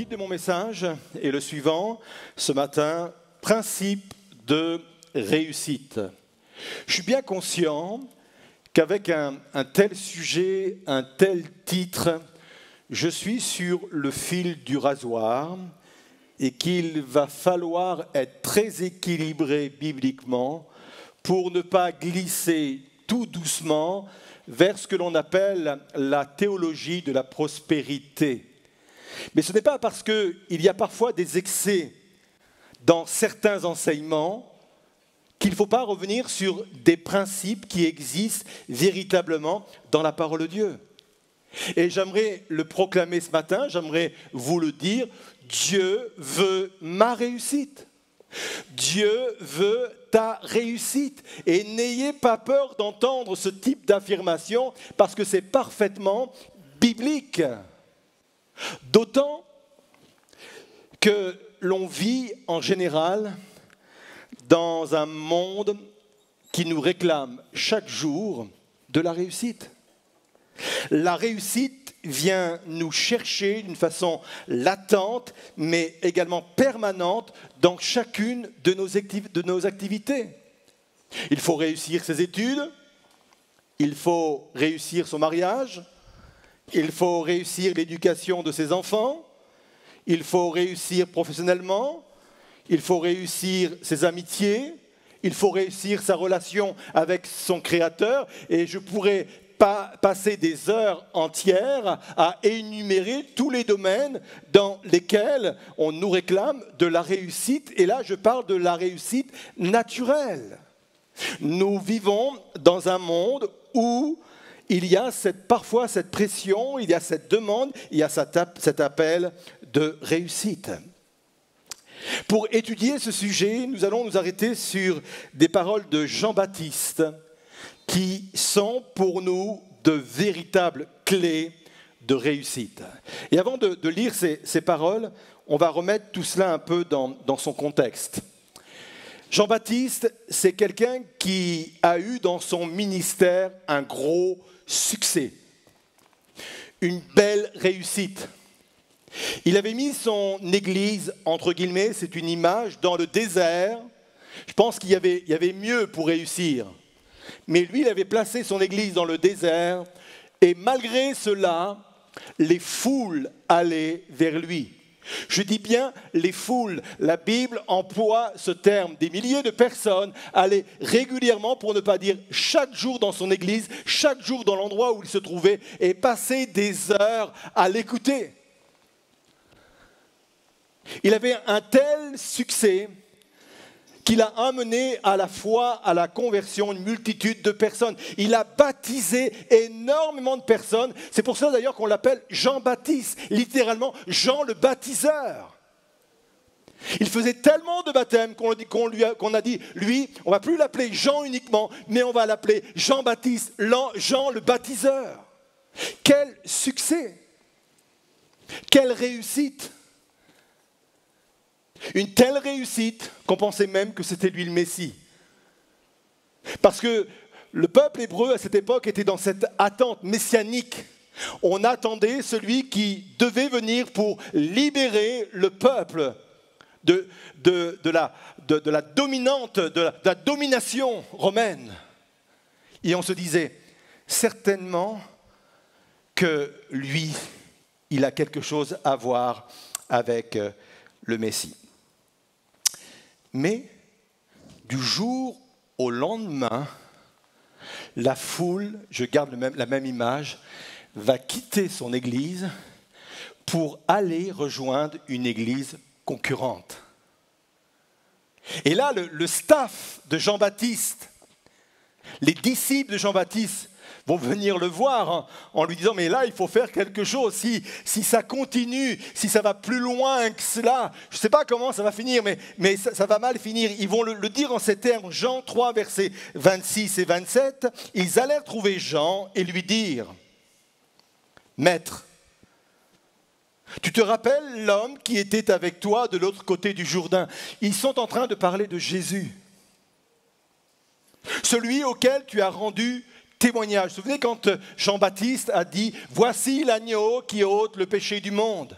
titre de mon message est le suivant, ce matin, principe de réussite. Je suis bien conscient qu'avec un tel sujet, un tel titre, je suis sur le fil du rasoir et qu'il va falloir être très équilibré bibliquement pour ne pas glisser tout doucement vers ce que l'on appelle la théologie de la prospérité. Mais ce n'est pas parce qu'il y a parfois des excès dans certains enseignements qu'il ne faut pas revenir sur des principes qui existent véritablement dans la parole de Dieu. Et j'aimerais le proclamer ce matin, j'aimerais vous le dire, Dieu veut ma réussite. Dieu veut ta réussite. Et n'ayez pas peur d'entendre ce type d'affirmation parce que c'est parfaitement biblique. D'autant que l'on vit en général dans un monde qui nous réclame chaque jour de la réussite. La réussite vient nous chercher d'une façon latente, mais également permanente dans chacune de nos activités. Il faut réussir ses études, il faut réussir son mariage, il faut réussir l'éducation de ses enfants, il faut réussir professionnellement, il faut réussir ses amitiés, il faut réussir sa relation avec son Créateur, et je pourrais passer des heures entières à énumérer tous les domaines dans lesquels on nous réclame de la réussite. Et là, je parle de la réussite naturelle. Nous vivons dans un monde où il y a parfois cette pression, il y a cette demande, il y a cet appel de réussite. Pour étudier ce sujet, nous allons nous arrêter sur des paroles de Jean-Baptiste qui sont pour nous de véritables clés de réussite. Et avant de lire ces paroles, on va remettre tout cela un peu dans son contexte. Jean-Baptiste, c'est quelqu'un qui a eu dans son ministère un gros succès, une belle réussite. Il avait mis son église, entre guillemets, c'est une image, dans le désert. Je pense qu'il y avait mieux pour réussir. Mais lui, il avait placé son église dans le désert, et malgré cela, les foules allaient vers lui. Je dis bien les foules. La Bible emploie ce terme. Des milliers de personnes allaient régulièrement, pour ne pas dire chaque jour dans son église, chaque jour dans l'endroit où il se trouvait, et passaient des heures à l'écouter. Il avait un tel succès qu'il a amené à la foi, à la conversion, une multitude de personnes. Il a baptisé énormément de personnes. C'est pour ça d'ailleurs qu'on l'appelle Jean-Baptiste, littéralement Jean le baptiseur. Il faisait tellement de baptêmes qu'on a dit, lui, on ne va plus l'appeler Jean uniquement, mais on va l'appeler Jean-Baptiste, Jean le baptiseur. Quel succès! Quelle réussite! Une telle réussite qu'on pensait même que c'était lui le Messie. Parce que le peuple hébreu à cette époque était dans cette attente messianique. On attendait celui qui devait venir pour libérer le peuple de la domination romaine. Et on se disait, certainement que lui, il a quelque chose à voir avec le Messie. Mais du jour au lendemain, la foule, je garde la même image, va quitter son église pour aller rejoindre une église concurrente. Et là, le staff de Jean-Baptiste, les disciples de Jean-Baptiste vont venir le voir en lui disant « Mais là, il faut faire quelque chose. Si ça continue, si ça va plus loin que cela, je ne sais pas comment ça va finir, mais ça va mal finir. » Ils vont le dire en ces termes, Jean 3, versets 26 et 27. Ils allèrent trouver Jean et lui dire « Maître, tu te rappelles l'homme qui était avec toi de l'autre côté du Jourdain ?» Ils sont en train de parler de Jésus. Celui auquel tu as rendu témoignage. Vous vous souvenez quand Jean-Baptiste a dit « Voici l'agneau qui ôte le péché du monde ».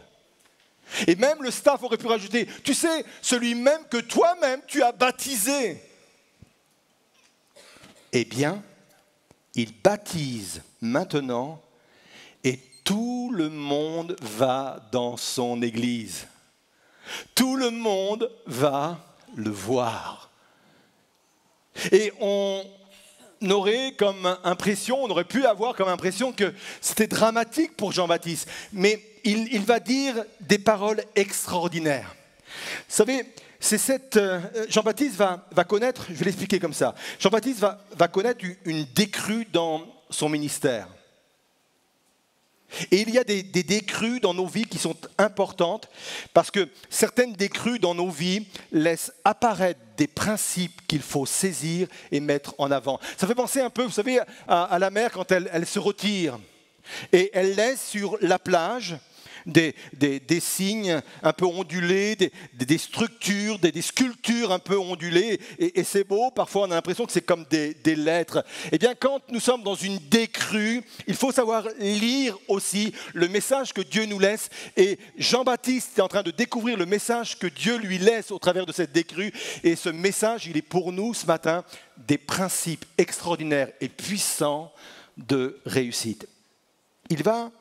Et même le staff aurait pu rajouter, tu sais, celui même que toi-même tu as baptisé. Eh bien, il baptise maintenant et tout le monde va dans son église. Tout le monde va le voir. Et on aurait comme impression, on aurait pu avoir comme impression que c'était dramatique pour Jean-Baptiste. Mais il va dire des paroles extraordinaires. Vous savez, Jean-Baptiste va connaître, je vais l'expliquer comme ça, Jean-Baptiste va connaître une décrue dans son ministère. Et il y a des décrues dans nos vies qui sont importantes parce que certaines décrues dans nos vies laissent apparaître des principes qu'il faut saisir et mettre en avant. Ça fait penser un peu, vous savez, à la mer quand elle se retire et elle laisse sur la plage des signes un peu ondulés, des structures, des sculptures un peu ondulées. Et c'est beau, parfois on a l'impression que c'est comme des lettres. Eh bien, quand nous sommes dans une décrue, il faut savoir lire aussi le message que Dieu nous laisse. Et Jean-Baptiste est en train de découvrir le message que Dieu lui laisse au travers de cette décrue. Et ce message, il est pour nous ce matin des principes extraordinaires et puissants de réussite. Il va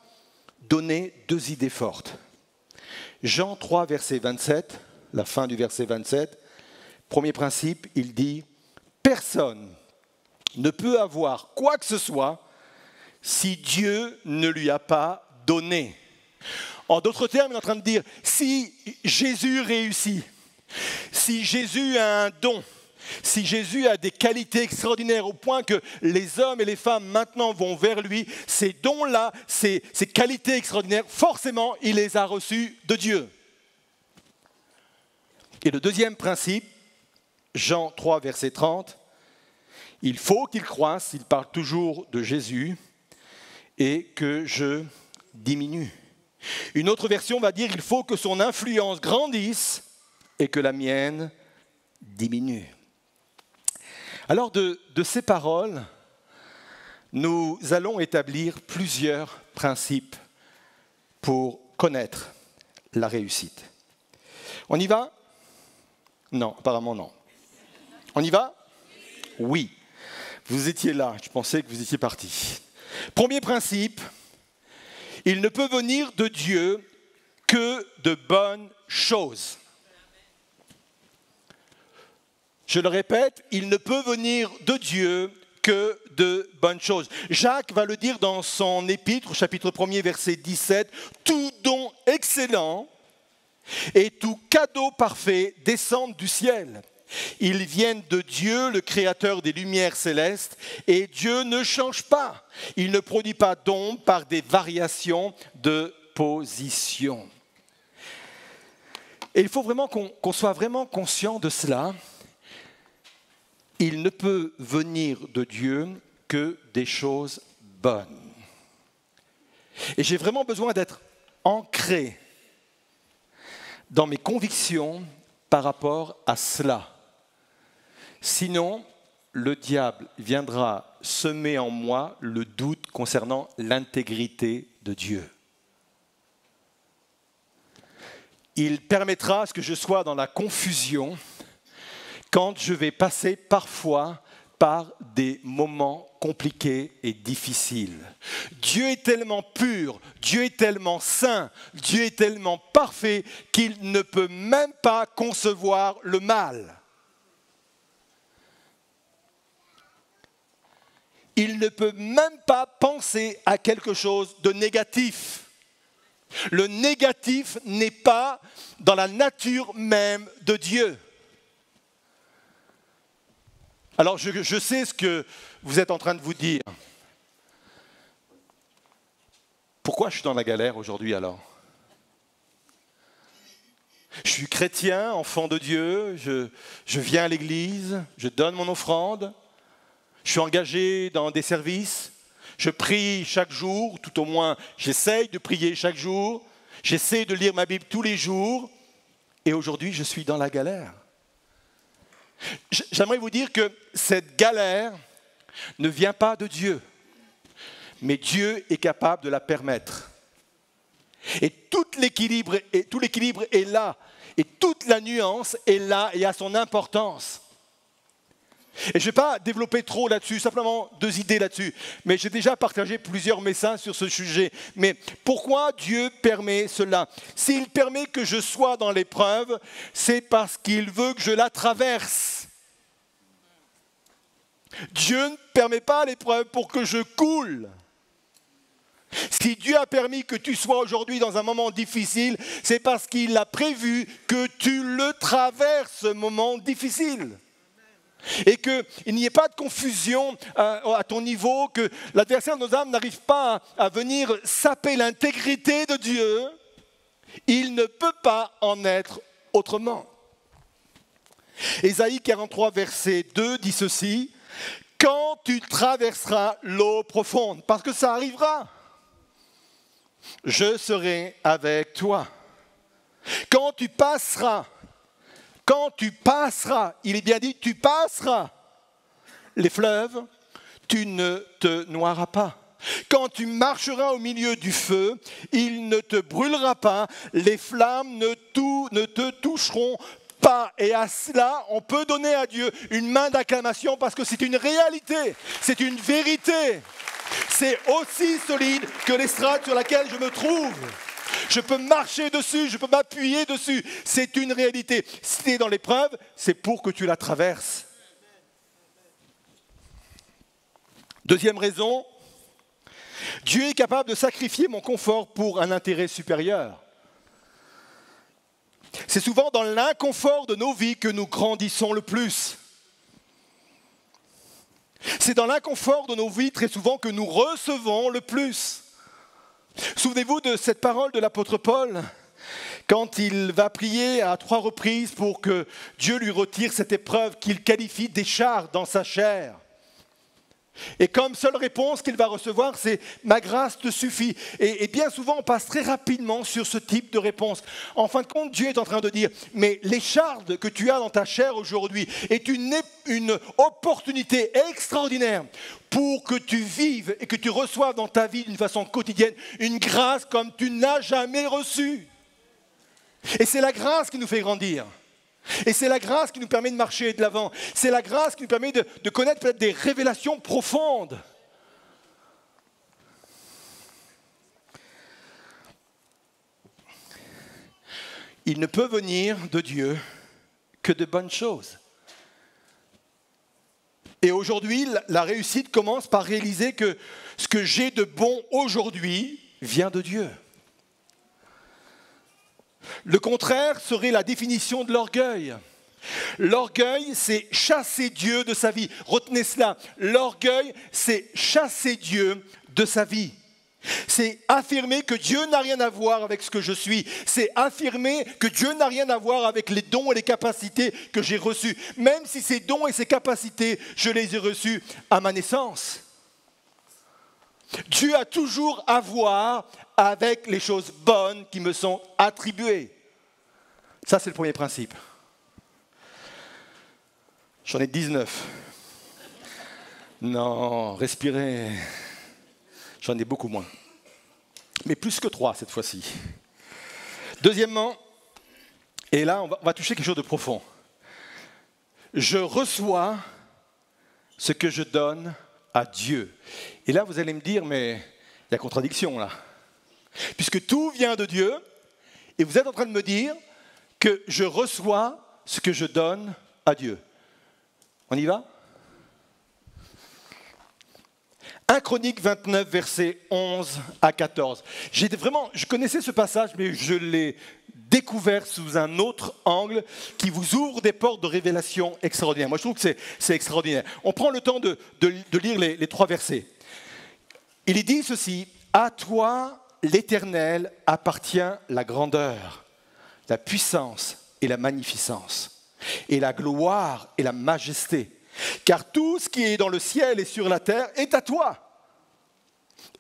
donner deux idées fortes. Jean 3, verset 27, la fin du verset 27, premier principe, il dit « Personne ne peut avoir quoi que ce soit si Dieu ne lui a pas donné. » En d'autres termes, il est en train de dire « Si Jésus réussit, si Jésus a un don, si Jésus a des qualités extraordinaires au point que les hommes et les femmes maintenant vont vers lui, ces dons-là, ces qualités extraordinaires, forcément, il les a reçus de Dieu. » Et le deuxième principe, Jean 3, verset 30, il faut qu'il croisse, il parle toujours de Jésus, et que je diminue. Une autre version va dire, il faut que son influence grandisse et que la mienne diminue. Alors de ces paroles, nous allons établir plusieurs principes pour connaître la réussite. On y va? Non, apparemment non. On y va? Oui. Vous étiez là, je pensais que vous étiez partis. Premier principe, il ne peut venir de Dieu que de bonnes choses. Je le répète, il ne peut venir de Dieu que de bonnes choses. Jacques va le dire dans son épître, chapitre 1er, verset 17, « Tout don excellent et tout cadeau parfait descendent du ciel. Ils viennent de Dieu, le créateur des lumières célestes, et Dieu ne change pas. Il ne produit pas d'ombre par des variations de position. » Et il faut vraiment qu'on soit vraiment conscient de cela. Il ne peut venir de Dieu que des choses bonnes. Et j'ai vraiment besoin d'être ancré dans mes convictions par rapport à cela. Sinon, le diable viendra semer en moi le doute concernant l'intégrité de Dieu. Il permettra à ce que je sois dans la confusion quand je vais passer parfois par des moments compliqués et difficiles. Dieu est tellement pur, Dieu est tellement saint, Dieu est tellement parfait qu'il ne peut même pas concevoir le mal. Il ne peut même pas penser à quelque chose de négatif. Le négatif n'est pas dans la nature même de Dieu. Alors, je sais ce que vous êtes en train de vous dire. Pourquoi je suis dans la galère aujourd'hui alors? Je suis chrétien, enfant de Dieu, je viens à l'église, je donne mon offrande, je suis engagé dans des services, je prie chaque jour, tout au moins j'essaye de prier chaque jour, j'essaie de lire ma Bible tous les jours, et aujourd'hui je suis dans la galère. J'aimerais vous dire que cette galère ne vient pas de Dieu, mais Dieu est capable de la permettre. Et tout l'équilibre est là. Et toute la nuance est là et a son importance. Et je ne vais pas développer trop là-dessus, simplement 2 idées là-dessus. Mais j'ai déjà partagé plusieurs messages sur ce sujet. Mais pourquoi Dieu permet cela? S'il permet que je sois dans l'épreuve, c'est parce qu'il veut que je la traverse. Dieu ne permet pas l'épreuve pour que je coule. Si Dieu a permis que tu sois aujourd'hui dans un moment difficile, c'est parce qu'il a prévu que tu le traverses, ce moment difficile. Et qu'il n'y ait pas de confusion à ton niveau, que l'adversaire de nos âmes n'arrive pas à venir saper l'intégrité de Dieu. Il ne peut pas en être autrement. Ésaïe 43, verset 2 dit ceci: « Quand tu traverseras l'eau profonde, parce que ça arrivera, je serai avec toi. Quand tu passeras, il est bien dit, tu passeras les fleuves, tu ne te noieras pas. Quand tu marcheras au milieu du feu, il ne te brûlera pas, les flammes ne te toucheront pas. » Et à cela, on peut donner à Dieu une main d'acclamation parce que c'est une réalité, c'est une vérité. C'est aussi solide que l'estrade sur laquelle je me trouve. Je peux marcher dessus, je peux m'appuyer dessus. C'est une réalité. Si tu es dans l'épreuve, c'est pour que tu la traverses. Deuxième raison, Dieu est capable de sacrifier mon confort pour un intérêt supérieur. C'est souvent dans l'inconfort de nos vies que nous grandissons le plus. C'est dans l'inconfort de nos vies très souvent que nous recevons le plus. Souvenez-vous de cette parole de l'apôtre Paul, quand il va prier à 3 reprises pour que Dieu lui retire cette épreuve qu'il qualifie d'écharpe dans sa chair. Et comme seule réponse qu'il va recevoir, c'est « ma grâce te suffit ». Et bien souvent, on passe très rapidement sur ce type de réponse. En fin de compte, Dieu est en train de dire « mais l'écharpe que tu as dans ta chair aujourd'hui est une opportunité extraordinaire pour que tu vives et que tu reçoives dans ta vie d'une façon quotidienne une grâce comme tu n'as jamais reçue ». Et c'est la grâce qui nous fait grandir. Et c'est la grâce qui nous permet de marcher de l'avant. C'est la grâce qui nous permet de connaître peut-être des révélations profondes. Il ne peut venir de Dieu que de bonnes choses. Et aujourd'hui, la réussite commence par réaliser que ce que j'ai de bon aujourd'hui vient de Dieu. Le contraire serait la définition de l'orgueil. L'orgueil, c'est chasser Dieu de sa vie. Retenez cela. L'orgueil, c'est chasser Dieu de sa vie. C'est affirmer que Dieu n'a rien à voir avec ce que je suis. C'est affirmer que Dieu n'a rien à voir avec les dons et les capacités que j'ai reçus. Même si ces dons et ces capacités, je les ai reçus à ma naissance. Dieu a toujours à voir avec les choses bonnes qui me sont attribuées. Ça, c'est le premier principe. J'en ai 19. Non, respirez. J'en ai beaucoup moins. Mais plus que 3 cette fois-ci. Deuxièmement, et là, on va toucher quelque chose de profond. Je reçois ce que je donne à Dieu. Et là, vous allez me dire, mais il y a contradiction là. Puisque tout vient de Dieu, et vous êtes en train de me dire que je reçois ce que je donne à Dieu. On y va ? 1 Chroniques 29, versets 11 à 14. Je connaissais ce passage, mais je l'ai découvert sous un autre angle qui vous ouvre des portes de révélation extraordinaires. Moi, je trouve que c'est extraordinaire. On prend le temps de lire les 3 versets. Il est dit ceci: « À toi, l'Éternel, appartient la grandeur, la puissance et la magnificence, et la gloire et la majesté. Car tout ce qui est dans le ciel et sur la terre est à toi.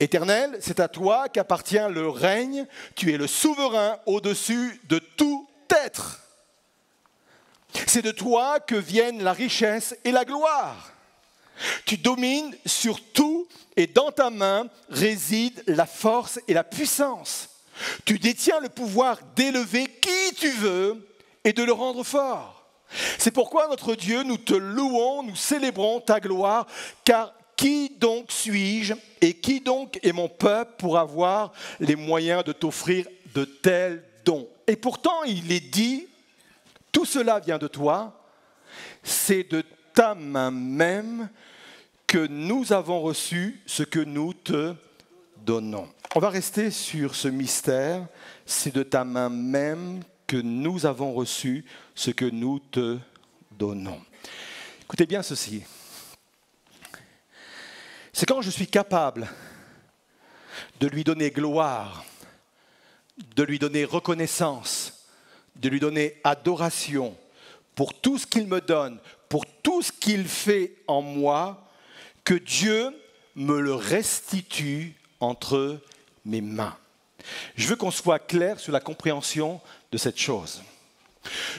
Éternel, c'est à toi qu'appartient le règne. Tu es le souverain au-dessus de tout être. C'est de toi que viennent la richesse et la gloire. Tu domines sur tout et dans ta main résident la force et la puissance. Tu détiens le pouvoir d'élever qui tu veux et de le rendre fort. C'est pourquoi notre Dieu, nous te louons, nous célébrons ta gloire, car qui donc suis-je et qui donc est mon peuple pour avoir les moyens de t'offrir de tels dons? Et pourtant, il est dit, tout cela vient de toi, c'est de ta main même que nous avons reçu ce que nous te donnons. On va rester sur ce mystère, c'est de ta main même que nous avons reçu ce que nous te donnons. Écoutez bien ceci. C'est quand je suis capable de lui donner gloire, de lui donner reconnaissance, de lui donner adoration pour tout ce qu'il me donne, pour tout ce qu'il fait en moi, que Dieu me le restitue entre mes mains. Je veux qu'on soit clair sur la compréhension de cette chose.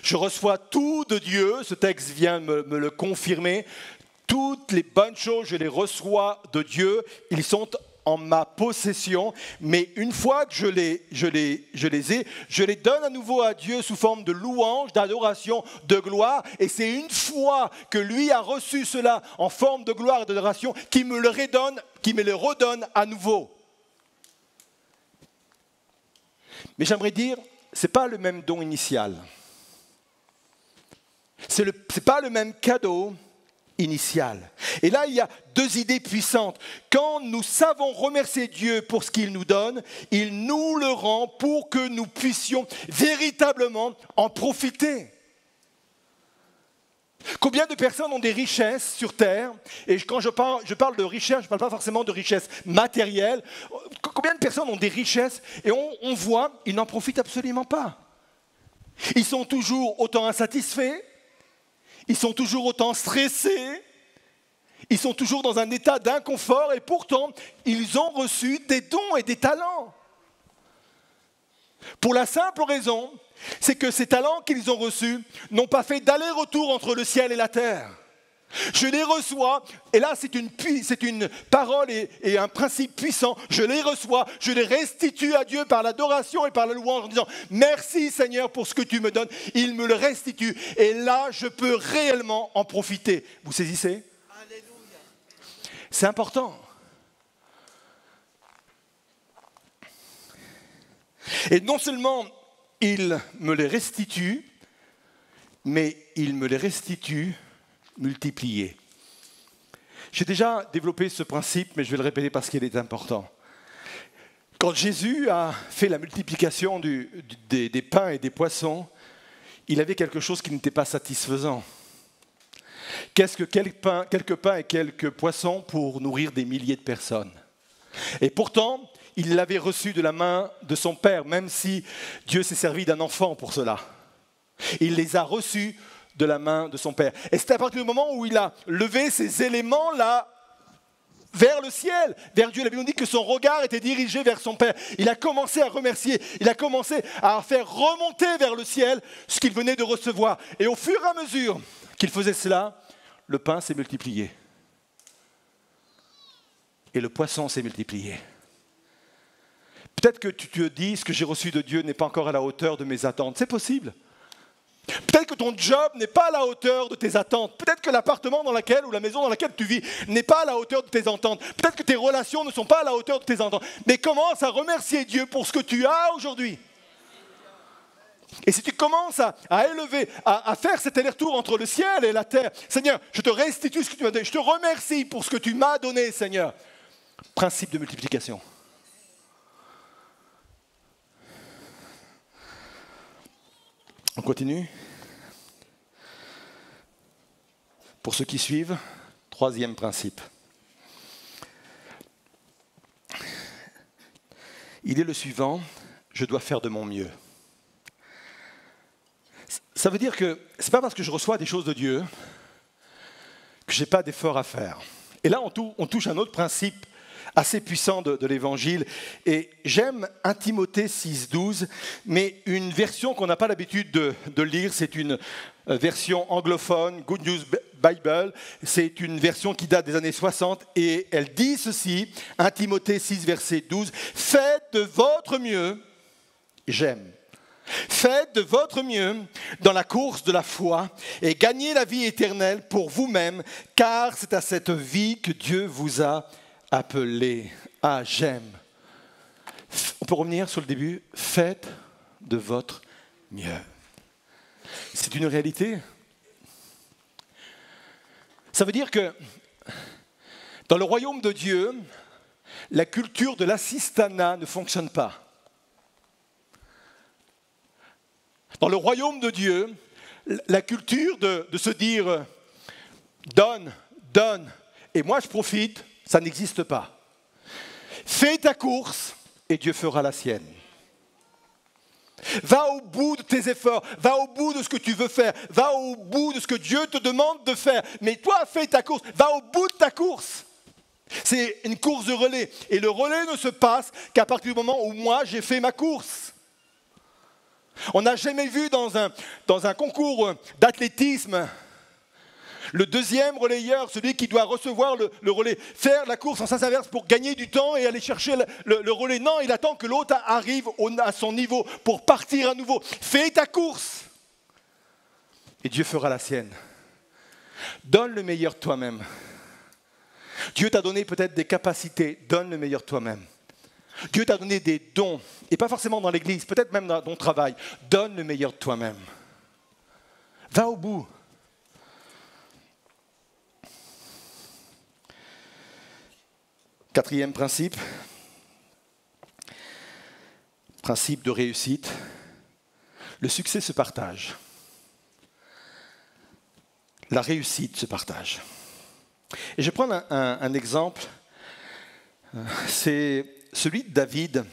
Je reçois tout de Dieu, ce texte vient me le confirmer, toutes les bonnes choses, je les reçois de Dieu, ils sont en ma possession, mais une fois que je les ai, je les donne à nouveau à Dieu sous forme de louange, d'adoration, de gloire, et c'est une fois que lui a reçu cela en forme de gloire et d'adoration qu'il me le redonne à nouveau. Mais j'aimerais dire, ce n'est pas le même don initial. Ce n'est pas le même cadeau initial. Et là, il y a deux idées puissantes. Quand nous savons remercier Dieu pour ce qu'il nous donne, il nous le rend pour que nous puissions véritablement en profiter. Combien de personnes ont des richesses sur Terre? Et quand je parle de richesse, je ne parle pas forcément de richesse matérielle. Combien de personnes ont des richesses et on voit, ils n'en profitent absolument pas. Ils sont toujours autant insatisfaits, ils sont toujours autant stressés, ils sont toujours dans un état d'inconfort et pourtant, ils ont reçu des dons et des talents. Pour la simple raison, c'est que ces talents qu'ils ont reçus n'ont pas fait d'aller-retour entre le ciel et la terre. Je les reçois, et là c'est une parole et un principe puissant, je les reçois, je les restitue à Dieu par l'adoration et par la louange en disant « Merci Seigneur pour ce que tu me donnes », il me le restitue, et là je peux réellement en profiter. Vous saisissez? Alléluia. C'est important. Et non seulement il me les restitue, mais il me les restitue multipliés. J'ai déjà développé ce principe, mais je vais le répéter parce qu'il est important. Quand Jésus a fait la multiplication des pains et des poissons, il avait quelque chose qui n'était pas satisfaisant. Qu'est-ce que quelques pains et quelques poissons pour nourrir des milliers de personnes? Et pourtant, il l'avait reçu de la main de son Père, même si Dieu s'est servi d'un enfant pour cela. Il les a reçus de la main de son Père. Et c'est à partir du moment où il a levé ces éléments-là vers le ciel, vers Dieu. La Bible nous dit que son regard était dirigé vers son Père. Il a commencé à remercier, il a commencé à faire remonter vers le ciel ce qu'il venait de recevoir. Et au fur et à mesure qu'il faisait cela, le pain s'est multiplié. Et le poisson s'est multiplié. Peut-être que tu te dis, ce que j'ai reçu de Dieu n'est pas encore à la hauteur de mes attentes. C'est possible. Peut-être que ton job n'est pas à la hauteur de tes attentes. Peut-être que l'appartement dans lequel ou la maison dans laquelle tu vis n'est pas à la hauteur de tes attentes. Peut-être que tes relations ne sont pas à la hauteur de tes attentes. Mais commence à remercier Dieu pour ce que tu as aujourd'hui. Et si tu commences à élever, à faire cet aller-retour entre le ciel et la terre, Seigneur, je te restitue ce que tu m'as donné. Je te remercie pour ce que tu m'as donné, Seigneur. Principe de multiplication. On continue. Pour ceux qui suivent, troisième principe. Il est le suivant, je dois faire de mon mieux. Ça veut dire que ce n'est pas parce que je reçois des choses de Dieu que je n'ai pas d'effort à faire. Et là, on touche un autre principe assez puissant de l'Évangile. Et j'aime 1 Timothée 6,12, mais une version qu'on n'a pas l'habitude de lire, c'est une version anglophone, Good News Bible. C'est une version qui date des années 60 et elle dit ceci, 1 Timothée 6, verset 12, « Faites de votre mieux j'aime. Faites de votre mieux dans la course de la foi et gagnez la vie éternelle pour vous-même, car c'est à cette vie que Dieu vous a appelé. Ah, j'aime. On peut revenir sur le début. Faites de votre mieux. C'est une réalité. Ça veut dire que dans le royaume de Dieu, la culture de l'assistanat ne fonctionne pas. Dans le royaume de Dieu, la culture de se dire donne, donne, et moi je profite, ça n'existe pas. Fais ta course et Dieu fera la sienne. Va au bout de tes efforts, va au bout de ce que tu veux faire, va au bout de ce que Dieu te demande de faire. Mais toi, fais ta course, va au bout de ta course. C'est une course de relais. Et le relais ne se passe qu'à partir du moment où moi, j'ai fait ma course. On n'a jamais vu dans un concours d'athlétisme le deuxième relayeur, celui qui doit recevoir le relais, faire la course en sens inverse pour gagner du temps et aller chercher le relais. Non, il attend que l'autre arrive à son niveau pour partir à nouveau. Fais ta course et Dieu fera la sienne. Donne le meilleur de toi-même. Dieu t'a donné peut-être des capacités, donne le meilleur de toi-même. Dieu t'a donné des dons, et pas forcément dans l'église, peut-être même dans ton travail. Donne le meilleur de toi-même. Va au bout. Quatrième principe, principe de réussite, le succès se partage. La réussite se partage. Et je vais prendre un exemple, c'est celui de David,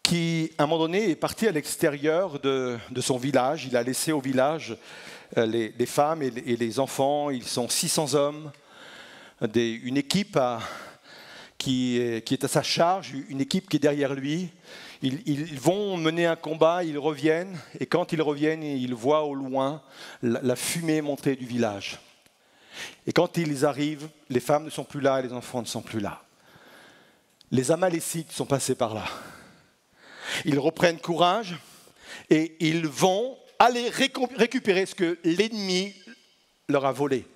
qui, à un moment donné, est parti à l'extérieur de son village. Il a laissé au village les femmes et les enfants. Ils sont 600 hommes, une équipe qui est à sa charge, une équipe qui est derrière lui. Ils vont mener un combat, ils reviennent, et quand ils reviennent, ils voient au loin la fumée monter du village. Et quand ils arrivent, les femmes ne sont plus là et les enfants ne sont plus là. Les Amalécites sont passés par là. Ils reprennent courage et ils vont aller récupérer ce que l'ennemi leur a volé.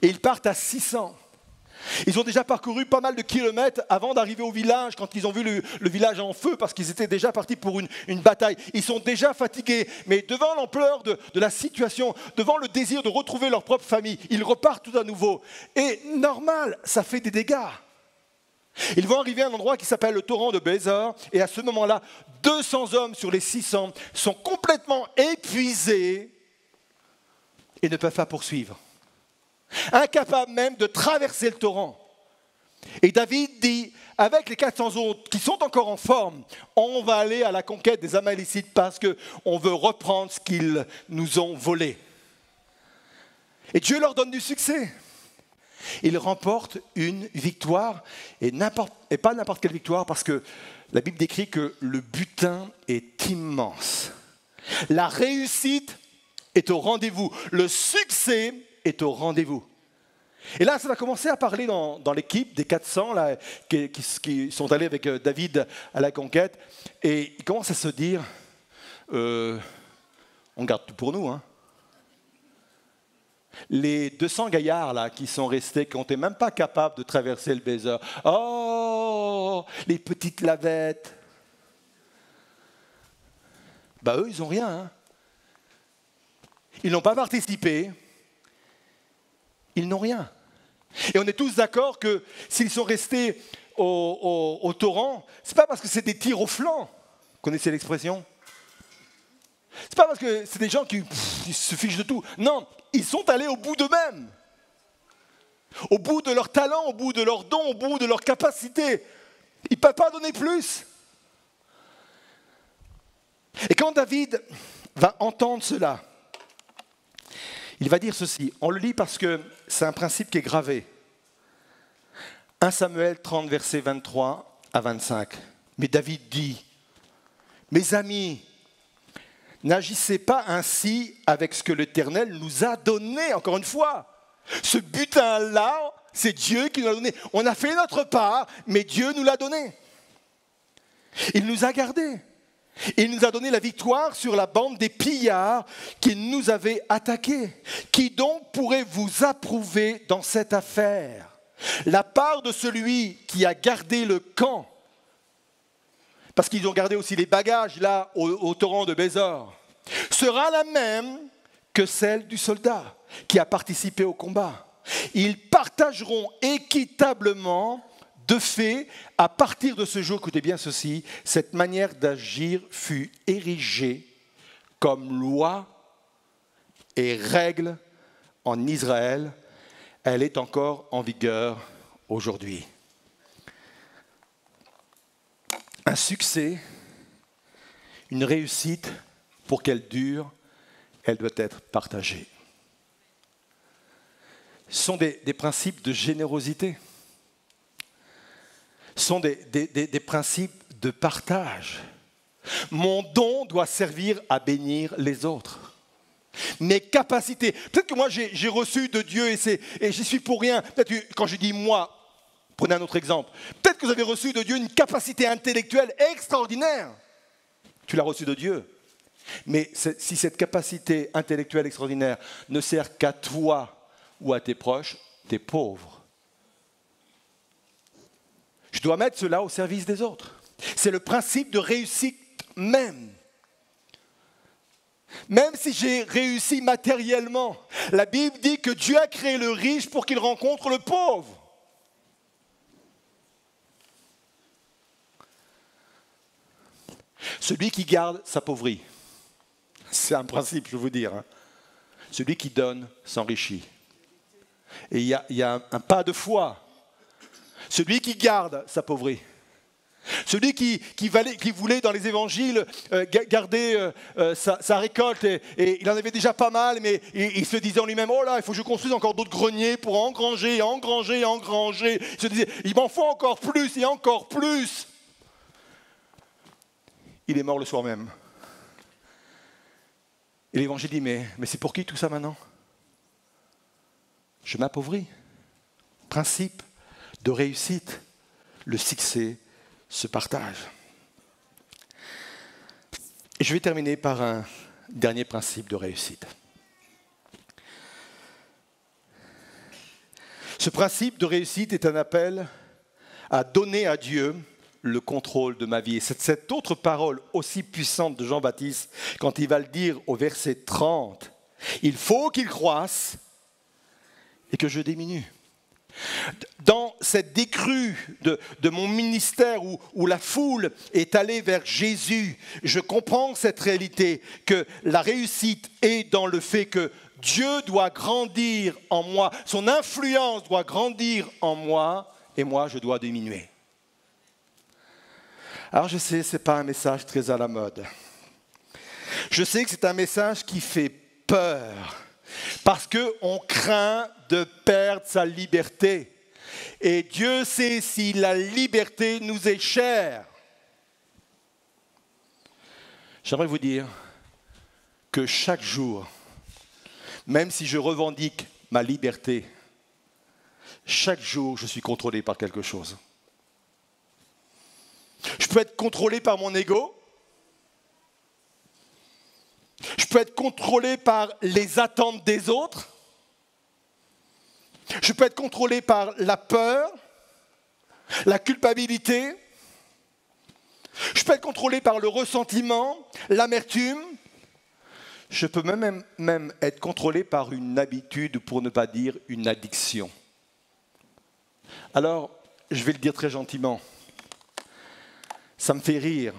Et ils partent à 600. Ils ont déjà parcouru pas mal de kilomètres avant d'arriver au village, quand ils ont vu le village en feu, parce qu'ils étaient déjà partis pour une bataille. Ils sont déjà fatigués, mais devant l'ampleur de la situation, devant le désir de retrouver leur propre famille, ils repartent tout à nouveau. Et normal, ça fait des dégâts. Ils vont arriver à un endroit qui s'appelle le torrent de Bézor, et à ce moment-là, 200 hommes sur les 600 sont complètement épuisés et ne peuvent pas poursuivre. Incapables même de traverser le torrent. Et David dit, avec les 400 autres qui sont encore en forme, on va aller à la conquête des Amalécites parce qu'on veut reprendre ce qu'ils nous ont volé. Et Dieu leur donne du succès. Ils remportent une victoire, et pas n'importe quelle victoire, parce que la Bible décrit que le butin est immense. La réussite est au rendez-vous. Le succès est au rendez-vous. Et là, ça va commencer à parler dans l'équipe des 400 là, qui sont allés avec David à la conquête. Et ils commencent à se dire, on garde tout pour nous. Hein. Les 200 gaillards là, qui sont restés, qui n'étaient même pas capables de traverser le Bézor. Oh, les petites lavettes. Bah eux, ils n'ont rien. Hein. Ils n'ont pas participé. Ils n'ont rien. Et on est tous d'accord que s'ils sont restés au torrent, ce n'est pas parce que c'est des tirs au flanc. Vous connaissez l'expression? C'est pas parce que c'est des gens qui se fichent de tout. Non, ils sont allés au bout d'eux-mêmes. Au bout de leur talent, au bout de leurs dons, au bout de leur capacité. Ils ne peuvent pas donner plus. Et quand David va entendre cela, il va dire ceci, on le lit parce que c'est un principe qui est gravé. 1 Samuel 30, versets 23 à 25. Mais David dit, mes amis, n'agissez pas ainsi avec ce que l'Éternel nous a donné, encore une fois. Ce butin-là, c'est Dieu qui nous l'a donné. On a fait notre part, mais Dieu nous l'a donné. Il nous a gardés. Il nous a donné la victoire sur la bande des pillards qui nous avaient attaqués. Qui donc pourrait vous approuver dans cette affaire? La part de celui qui a gardé le camp, parce qu'ils ont gardé aussi les bagages là au torrent de Bézor, sera la même que celle du soldat qui a participé au combat. Ils partageront équitablement. De fait, à partir de ce jour, écoutez bien ceci, cette manière d'agir fut érigée comme loi et règle en Israël. Elle est encore en vigueur aujourd'hui. Un succès, une réussite, pour qu'elle dure, elle doit être partagée. Ce sont des principes de générosité. Sont des principes de partage. Mon don doit servir à bénir les autres. Mes capacités. Peut-être que moi j'ai reçu de Dieu et j'y suis pour rien. Peut-être que quand je dis moi, prenez un autre exemple. Peut-être que vous avez reçu de Dieu une capacité intellectuelle extraordinaire. Tu l'as reçu de Dieu. Mais si cette capacité intellectuelle extraordinaire ne sert qu'à toi ou à tes proches, tu es pauvre. Je dois mettre cela au service des autres. C'est le principe de réussite même. Même si j'ai réussi matériellement, la Bible dit que Dieu a créé le riche pour qu'il rencontre le pauvre. Celui qui garde s'appauvrit. C'est un principe, je veux vous dire. Celui qui donne s'enrichit. Et il y a un pas de foi. Celui qui garde s'appauvrit. Celui qui voulait dans les évangiles garder sa récolte et il en avait déjà pas mal, mais il se disait en lui-même, oh là, il faut que je construise encore d'autres greniers pour engranger. Il se disait, il m'en faut encore plus et encore plus. Il est mort le soir même. Et l'évangile dit, mais c'est pour qui tout ça maintenant? Je m'appauvris. Principe de réussite, le succès se partage. Et je vais terminer par un dernier principe de réussite. Ce principe de réussite est un appel à donner à Dieu le contrôle de ma vie. Et c'est cette autre parole aussi puissante de Jean-Baptiste, quand il va le dire au verset 30, il faut qu'il croisse et que je diminue. Dans cette décrue de mon ministère où la foule est allée vers Jésus, je comprends cette réalité que la réussite est dans le fait que Dieu doit grandir en moi, son influence doit grandir en moi et moi je dois diminuer. Alors je sais, ce n'est pas un message très à la mode. Je sais que c'est un message qui fait peur. Parce qu'on craint de perdre sa liberté. Et Dieu sait si la liberté nous est chère. J'aimerais vous dire que chaque jour, même si je revendique ma liberté, chaque jour je suis contrôlé par quelque chose. Je peux être contrôlé par mon ego. Je peux être contrôlé par les attentes des autres. Je peux être contrôlé par la peur, la culpabilité. Je peux être contrôlé par le ressentiment, l'amertume. Je peux même être contrôlé par une habitude, pour ne pas dire une addiction. Alors, je vais le dire très gentiment. Ça me fait rire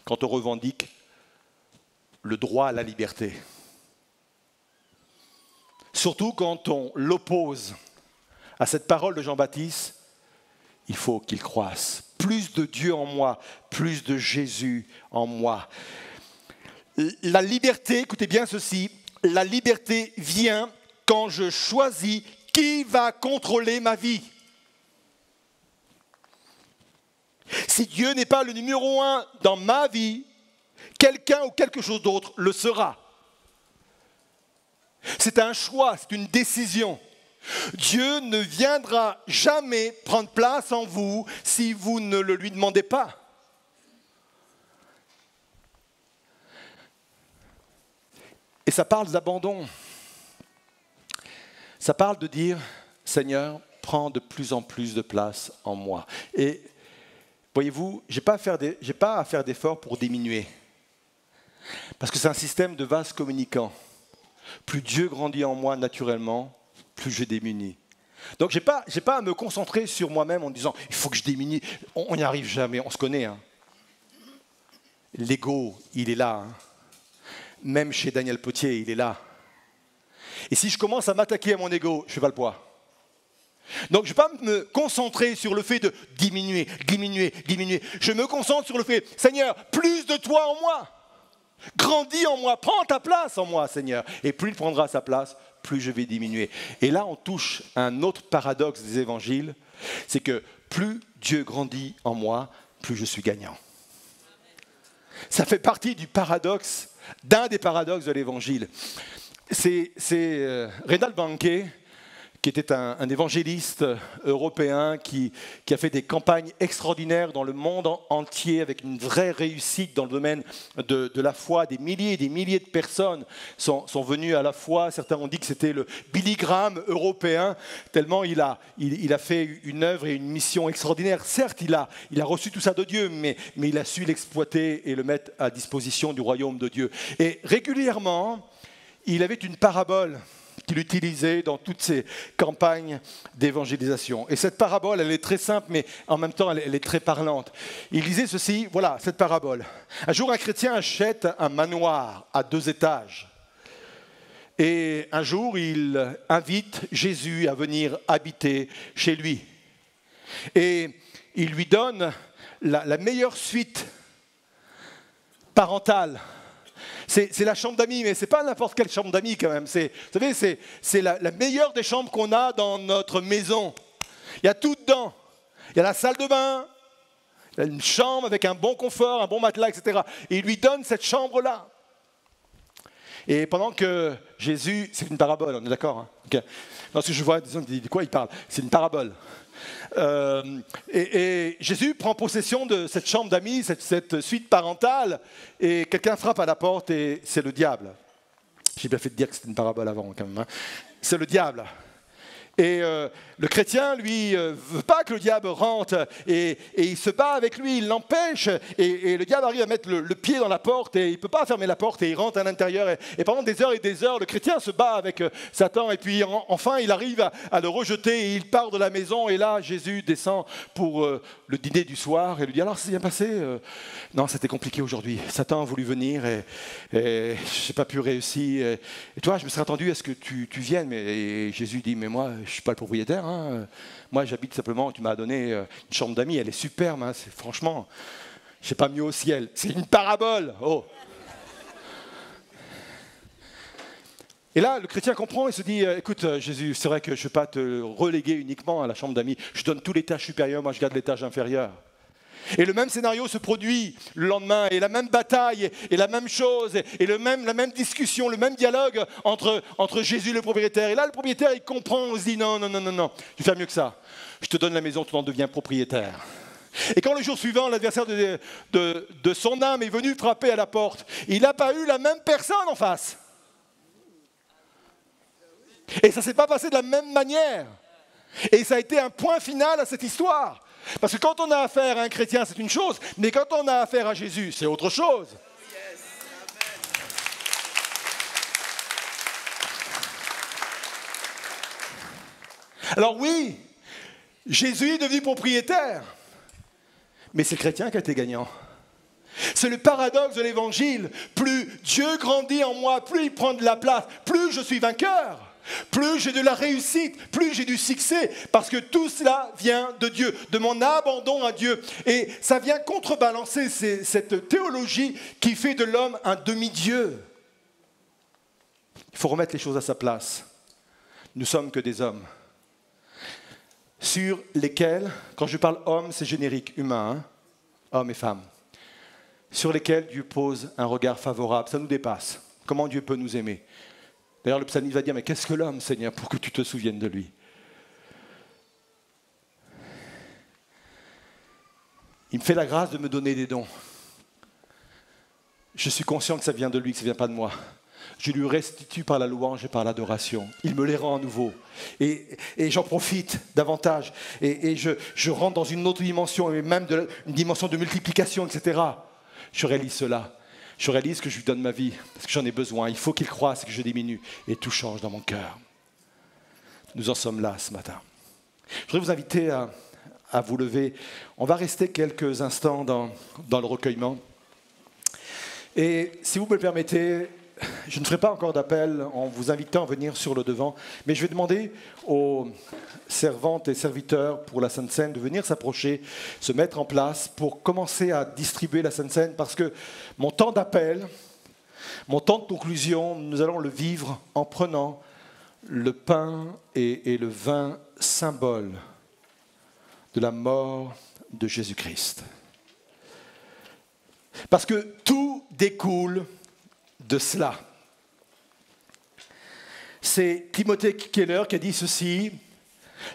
quand on revendique le droit à la liberté. Surtout quand on l'oppose à cette parole de Jean-Baptiste, il faut qu'il croisse. Plus de Dieu en moi, plus de Jésus en moi. La liberté, écoutez bien ceci, la liberté vient quand je choisis qui va contrôler ma vie. Si Dieu n'est pas le numéro 1 dans ma vie, quelqu'un ou quelque chose d'autre le sera. C'est un choix, c'est une décision. Dieu ne viendra jamais prendre place en vous si vous ne le lui demandez pas. ça parle d'abandon. Ça parle de dire, Seigneur, prends de plus en plus de place en moi. Et voyez-vous, je n'ai pas à faire d'efforts pour diminuer. Parce que c'est un système de vase communicant. Plus Dieu grandit en moi naturellement, plus je diminue. Donc je n'ai pas à me concentrer sur moi-même en disant, il faut que je diminue. On n'y arrive jamais, on se connaît. Hein. L'ego, il est là. Hein. Même chez Daniel Potier, il est là. Et si je commence à m'attaquer à mon ego, je ne fais pas le poids. Donc je ne vais pas me concentrer sur le fait de diminuer. Je me concentre sur le fait, Seigneur, plus de toi en moi. Grandis en moi, prends ta place en moi, Seigneur. Et plus il prendra sa place, plus je vais diminuer. Et là, on touche à un autre paradoxe des évangiles, c'est que plus Dieu grandit en moi, plus je suis gagnant. Ça fait partie du paradoxe, d'un des paradoxes de l'évangile. C'est Reinhard Bonnke, qui était un évangéliste européen qui a fait des campagnes extraordinaires dans le monde entier avec une vraie réussite dans le domaine de la foi. Des milliers et des milliers de personnes sont venues à la foi. Certains ont dit que c'était le Billy Graham européen, tellement il a fait une œuvre et une mission extraordinaire. Certes, il a reçu tout ça de Dieu, mais il a su l'exploiter et le mettre à disposition du royaume de Dieu. Et régulièrement, il avait une parabole qu'il utilisait dans toutes ses campagnes d'évangélisation. Et cette parabole, elle est très simple, mais en même temps, elle est très parlante. Il disait ceci, voilà, cette parabole. Un jour, un chrétien achète un manoir à 2 étages. Et un jour, il invite Jésus à venir habiter chez lui. Et il lui donne la meilleure suite parentale. C'est la chambre d'amis, mais ce n'est pas n'importe quelle chambre d'amis quand même. Vous savez, c'est la meilleure des chambres qu'on a dans notre maison. Il y a tout dedans. Il y a la salle de bain, il y a une chambre avec un bon confort, un bon matelas, etc. Et il lui donne cette chambre-là. Et pendant que Jésus, c'est une parabole, on est d'accord, hein, okay. Non, ce que je vois, disons, de quoi il parle? C'est une parabole. Et Jésus prend possession de cette chambre d'amis, cette suite parentale, et quelqu'un frappe à la porte et c'est le diable. J'ai bien fait de dire que c'était une parabole avant quand même. Hein. C'est le diable. Et le chrétien, lui, veut pas que le diable rentre et il se bat avec lui, il l'empêche et le diable arrive à mettre le pied dans la porte et il peut pas fermer la porte et il rentre à l'intérieur et pendant des heures et des heures, le chrétien se bat avec Satan et puis enfin il arrive à le rejeter et il part de la maison et là Jésus descend pour le dîner du soir et lui dit alors c'est bien passé non, c'était compliqué aujourd'hui, Satan a voulu venir et j'ai pas pu réussir et toi je me serais attendu à ce que tu viennes mais Jésus dit mais moi je ne suis pas le propriétaire. Hein. Moi, j'habite simplement, tu m'as donné une chambre d'amis, elle est superbe. Hein. Franchement, je n'ai pas mieux au ciel. C'est une parabole. Oh. Et là, le chrétien comprend et se dit, écoute, Jésus, c'est vrai que je ne vais pas te reléguer uniquement à la chambre d'amis. Je donne tout l'étage supérieur, moi je garde l'étage inférieur. Et le même scénario se produit le lendemain, et la même bataille, et la même chose, et la même discussion, le même dialogue entre Jésus et le propriétaire. Et là, le propriétaire, il comprend, il se dit non, je vais faire mieux que ça. Je te donne la maison, tu en deviens propriétaire. Et quand le jour suivant, l'adversaire de son âme est venu frapper à la porte, il n'a pas eu la même personne en face. Et ça ne s'est pas passé de la même manière. Et ça a été un point final à cette histoire. Parce que quand on a affaire à un chrétien, c'est une chose, mais quand on a affaire à Jésus, c'est autre chose. Alors oui, Jésus est devenu propriétaire, mais c'est le chrétien qui a été gagnant. C'est le paradoxe de l'évangile. Plus Dieu grandit en moi, plus il prend de la place, plus je suis vainqueur. Plus j'ai de la réussite, plus j'ai du succès, parce que tout cela vient de Dieu, de mon abandon à Dieu. Et ça vient contrebalancer cette théologie qui fait de l'homme un demi-dieu. Il faut remettre les choses à sa place. Nous ne sommes que des hommes, sur lesquels, quand je parle homme, c'est générique, humain, hein, hommes et femmes, sur lesquels Dieu pose un regard favorable. Ça nous dépasse. Comment Dieu peut nous aimer ? D'ailleurs, le psalmiste va dire, mais qu'est-ce que l'homme, Seigneur, pour que tu te souviennes de lui? Il me fait la grâce de me donner des dons. Je suis conscient que ça vient de lui, que ça ne vient pas de moi. je lui restitue par la louange et par l'adoration. Il me les rend à nouveau. Et j'en profite davantage. Et je rentre dans une autre dimension, et même une dimension de multiplication, etc. Je réalise cela. Je réalise que je lui donne ma vie, parce que j'en ai besoin. Il faut qu'il croisse et que je diminue. Et tout change dans mon cœur. Nous en sommes là ce matin. Je voudrais vous inviter à vous lever. On va rester quelques instants dans le recueillement. Et si vous me le permettez, je ne ferai pas encore d'appel en vous invitant à venir sur le devant, mais je vais demander aux servantes et serviteurs pour la Sainte Seine de venir s'approcher, se mettre en place pour commencer à distribuer la Sainte Seine, parce que mon temps d'appel, mon temps de conclusion, nous allons le vivre en prenant le pain et le vin, symbole de la mort de Jésus-Christ. Parce que tout découle de cela. C'est Timothée Keller qui a dit ceci: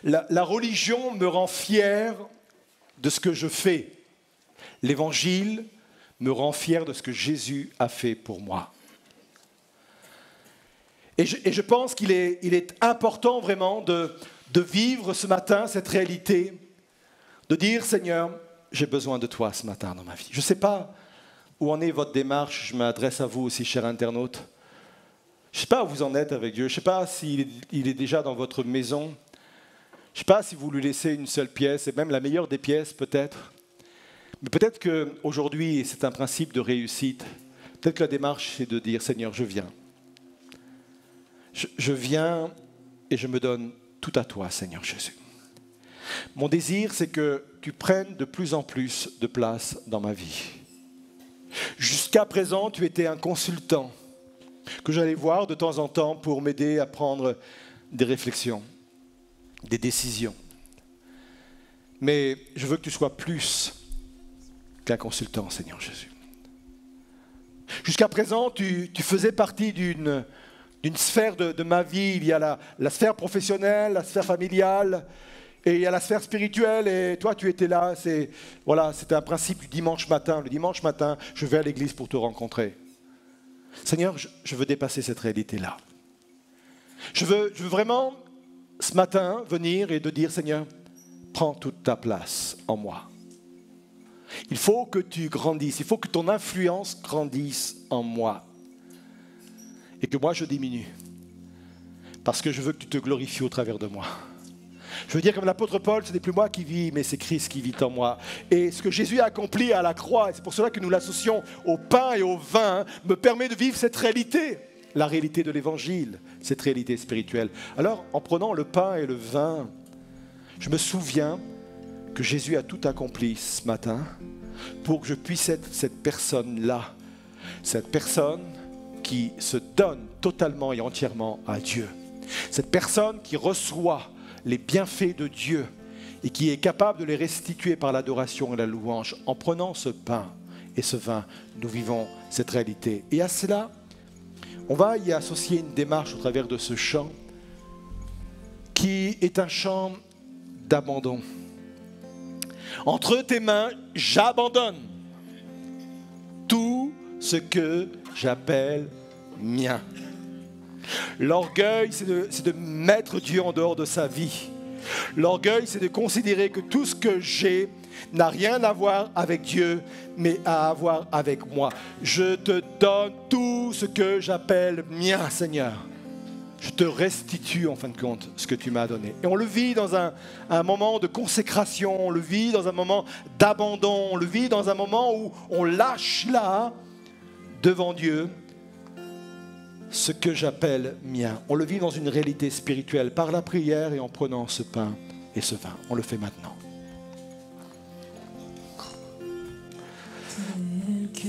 la religion me rend fier de ce que je fais. L'évangile me rend fier de ce que Jésus a fait pour moi. Et je pense qu'il est important vraiment de vivre ce matin cette réalité, de dire: Seigneur, j'ai besoin de toi ce matin dans ma vie. Je ne sais pas où en est votre démarche, je m'adresse à vous aussi, chers internautes. Je ne sais pas où vous en êtes avec Dieu, je ne sais pas s'il est déjà dans votre maison, je ne sais pas si vous lui laissez une seule pièce, et même la meilleure des pièces peut-être. Mais peut-être qu'aujourd'hui, c'est un principe de réussite, peut-être que la démarche c'est de dire: Seigneur, je viens. Je viens et je me donne tout à toi, Seigneur Jésus. Mon désir, c'est que tu prennes de plus en plus de place dans ma vie. Jusqu'à présent, tu étais un consultant que j'allais voir de temps en temps pour m'aider à prendre des réflexions, des décisions. Mais je veux que tu sois plus qu'un consultant, Seigneur Jésus. Jusqu'à présent, tu faisais partie d'une sphère de ma vie. Il y a la sphère professionnelle, la sphère familiale, et il y a la sphère spirituelle, et toi tu étais là. C'était un principe du dimanche matin. Le dimanche matin, je vais à l'église pour te rencontrer. Seigneur, je veux dépasser cette réalité-là. Je veux vraiment, ce matin, venir et de dire: Seigneur, prends toute ta place en moi. Il faut que tu grandisses, il faut que ton influence grandisse en moi. Et que moi je diminue. Parce que je veux que tu te glorifies au travers de moi. Je veux dire comme l'apôtre Paul, ce n'est plus moi qui vis, mais c'est Christ qui vit en moi. Et ce que Jésus a accompli à la croix, et c'est pour cela que nous l'associons au pain et au vin, me permet de vivre cette réalité. La réalité de l'évangile, cette réalité spirituelle. Alors, en prenant le pain et le vin, je me souviens que Jésus a tout accompli ce matin pour que je puisse être cette personne-là. Cette personne qui se donne totalement et entièrement à Dieu. Cette personne qui reçoit les bienfaits de Dieu et qui est capable de les restituer par l'adoration et la louange. En prenant ce pain et ce vin, nous vivons cette réalité. Et à cela, on va y associer une démarche au travers de ce chant qui est un chant d'abandon. Entre tes mains, j'abandonne tout ce que j'appelle mien. L'orgueil, c'est de mettre Dieu en dehors de sa vie. L'orgueil, c'est de considérer que tout ce que j'ai n'a rien à voir avec Dieu, mais à voir avec moi. Je te donne tout ce que j'appelle mien, Seigneur. Je te restitue, en fin de compte, ce que tu m'as donné. Et on le vit dans un moment de consécration, on le vit dans un moment d'abandon, on le vit dans un moment où on lâche là, devant Dieu, ce que j'appelle mien. On le vit dans une réalité spirituelle, par la prière et en prenant ce pain et ce vin. On le fait maintenant. Tel que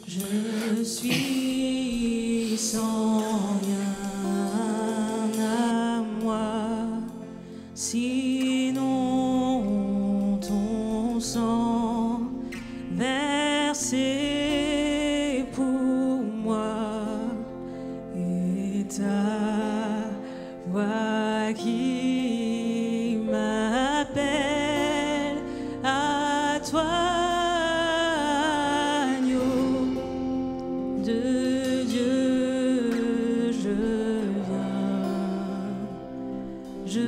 je suis sans rien à moi, sinon ton sang versé pour moi et ta voix qui m'appelle à toi, agneau de Dieu. Je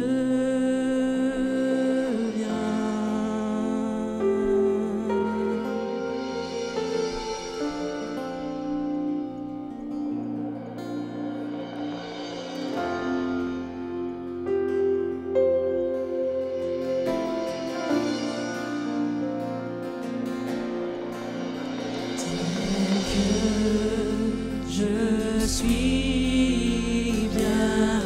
suis bien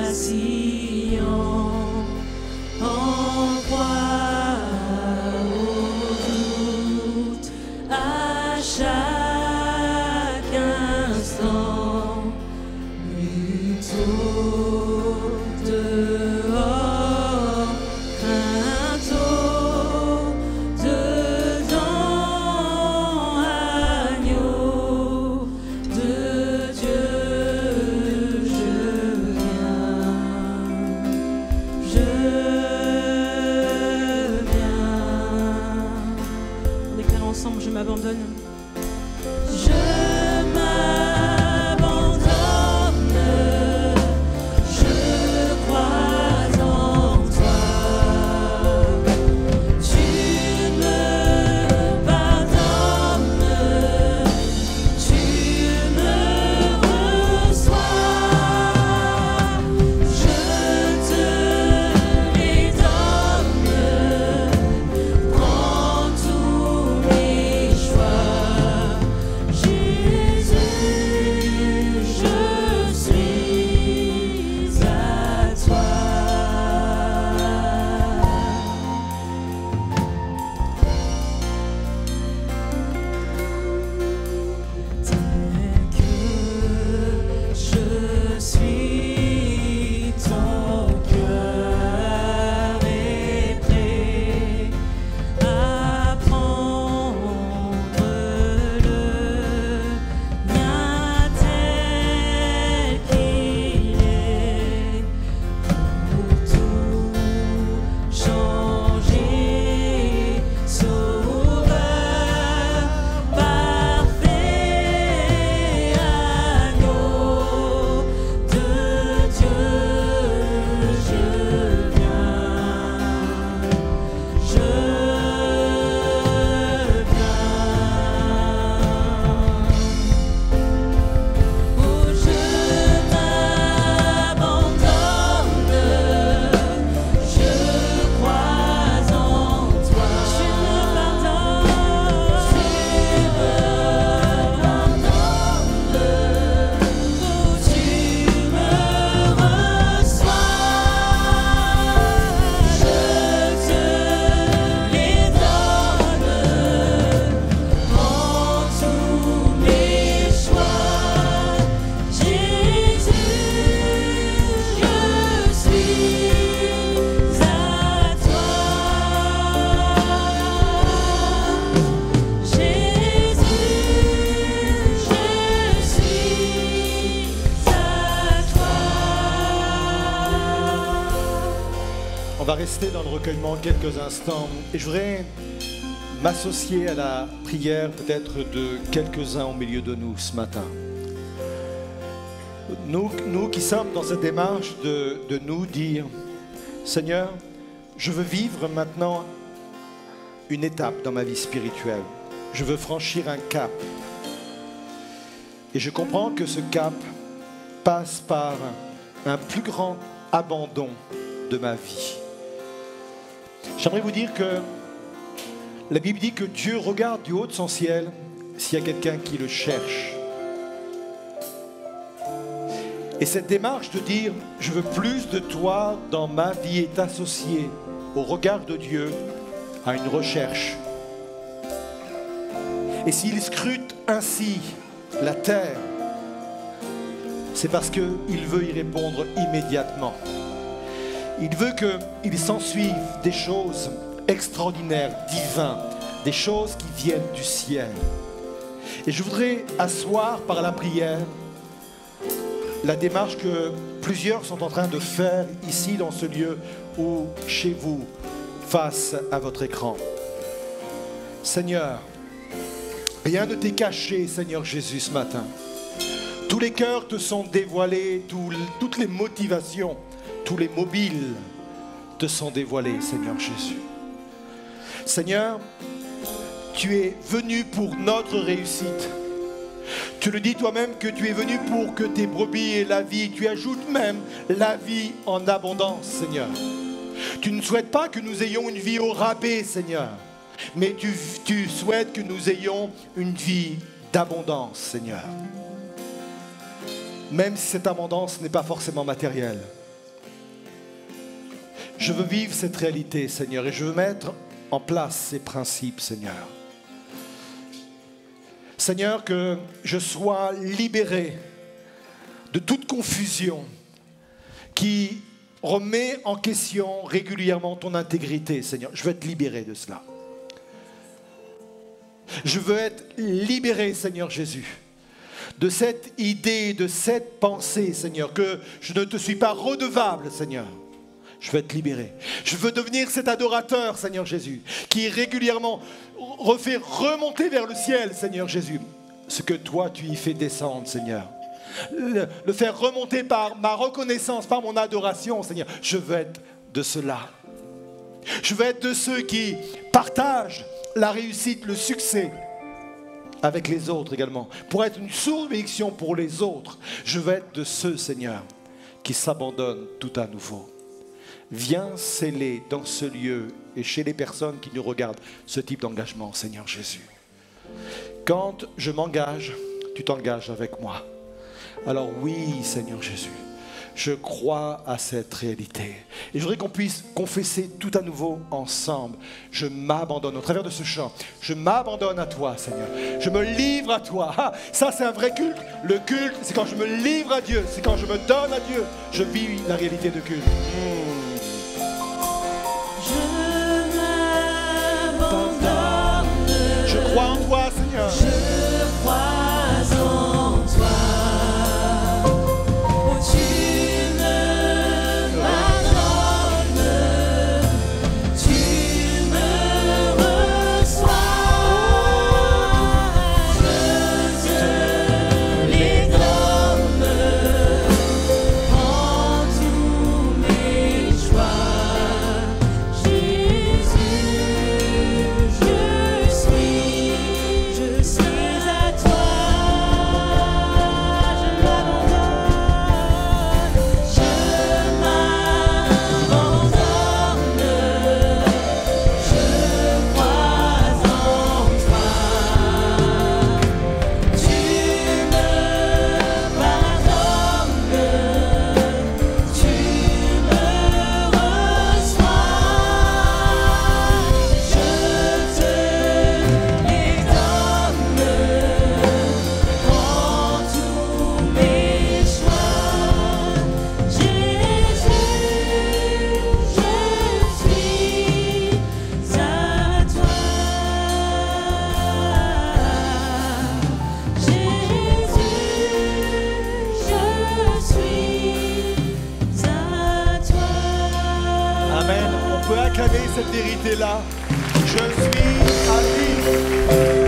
vacillant en croix au doute à chaque instant, plutôt dehors, craintot dedans, agneau de Dieu, je viens. On déclare ensemble, je m'abandonne. Je m'abandonne, je crois en toi. Tu me pardonnes, tu me reçois. Je te les donne, prends tous mes choix. Jésus, je suis à toi. Tel que je suis, ton cœur est prêt à prendre le mien tel qu'il est, pour tout changer, sauveur parfait, agneau de Dieu, je viens. Oh, je m'abandonne, je crois en toi. Tu me pardonnes, tu me reçois. Je te les donne, prends tous mes choix. Jésus, je suis à toi. Jésus, je suis à toi. On va rester dans le recueillement quelques instants et je voudrais m'associer à la prière peut-être de quelques-uns au milieu de nous ce matin. Nous qui sommes dans cette démarche de nous dire, Seigneur, je veux vivre maintenant une étape dans ma vie spirituelle. Je veux franchir un cap. Et je comprends que ce cap passe par un plus grand abandon de ma vie. J'aimerais vous dire que la Bible dit que Dieu regarde du haut de son ciel s'il y a quelqu'un qui le cherche. Et cette démarche de dire « je veux plus de toi dans ma vie » est associée au regard de Dieu à une recherche. Et s'il scrute ainsi la terre, c'est parce qu'il veut y répondre immédiatement. Il veut qu'il s'ensuive des choses extraordinaires, divines, des choses qui viennent du ciel. Et je voudrais asseoir par la prière la démarche que plusieurs sont en train de faire ici dans ce lieu ou chez vous, face à votre écran. Seigneur, rien ne t'est caché, Seigneur Jésus, ce matin. Tous les cœurs te sont dévoilés, toutes les motivations, tous les mobiles te sont dévoilés, Seigneur Jésus. Seigneur, tu es venu pour notre réussite. Tu le dis toi-même que tu es venu pour que tes brebis aient la vie. Tu ajoutes même la vie en abondance, Seigneur. Tu ne souhaites pas que nous ayons une vie au rabais, Seigneur, mais tu souhaites que nous ayons une vie d'abondance, Seigneur. Même si cette abondance n'est pas forcément matérielle. Je veux vivre cette réalité, Seigneur, et je veux mettre en place ces principes, Seigneur. Seigneur, que je sois libéré de toute confusion qui remet en question régulièrement ton intégrité, Seigneur. Je veux être libéré de cela. Je veux être libéré, Seigneur Jésus, de cette idée, de cette pensée, Seigneur, que je ne te suis pas redevable, Seigneur. Je veux être libéré. Je veux devenir cet adorateur, Seigneur Jésus, qui régulièrement refait remonter vers le ciel, Seigneur Jésus, ce que toi tu y fais descendre, Seigneur. Le faire remonter par ma reconnaissance, par mon adoration, Seigneur. Je veux être de cela. Je veux être de ceux qui partagent la réussite, le succès avec les autres également, pour être une source de bénédiction pour les autres. Je veux être de ceux, Seigneur, qui s'abandonnent tout à nouveau. Viens sceller dans ce lieu et chez les personnes qui nous regardent ce type d'engagement, Seigneur Jésus. Quand je m'engage, tu t'engages avec moi. Alors oui, Seigneur Jésus, je crois à cette réalité. Et je voudrais qu'on puisse confesser tout à nouveau ensemble. Je m'abandonne au travers de ce chant. Je m'abandonne à toi, Seigneur. Je me livre à toi. Ah, ça, c'est un vrai culte. Le culte, c'est quand je me livre à Dieu. C'est quand je me donne à Dieu. Je vis la réalité de culte. Je crois en toi, Seigneur. Je crois en toi. Oh, tu me pardonnes, tu me reçois. Je te les donne, prends tous mes choix. Jésus, je suis à toi, je m'abandonne, je crois en toi, tu me pardonnes, tu me reçois, je te les donne, prends tous mes choix. Jésus, je suis à toi. Jésus, je suis à toi. Amen. On peut acclamer cette vérité-là. Je suis à lui.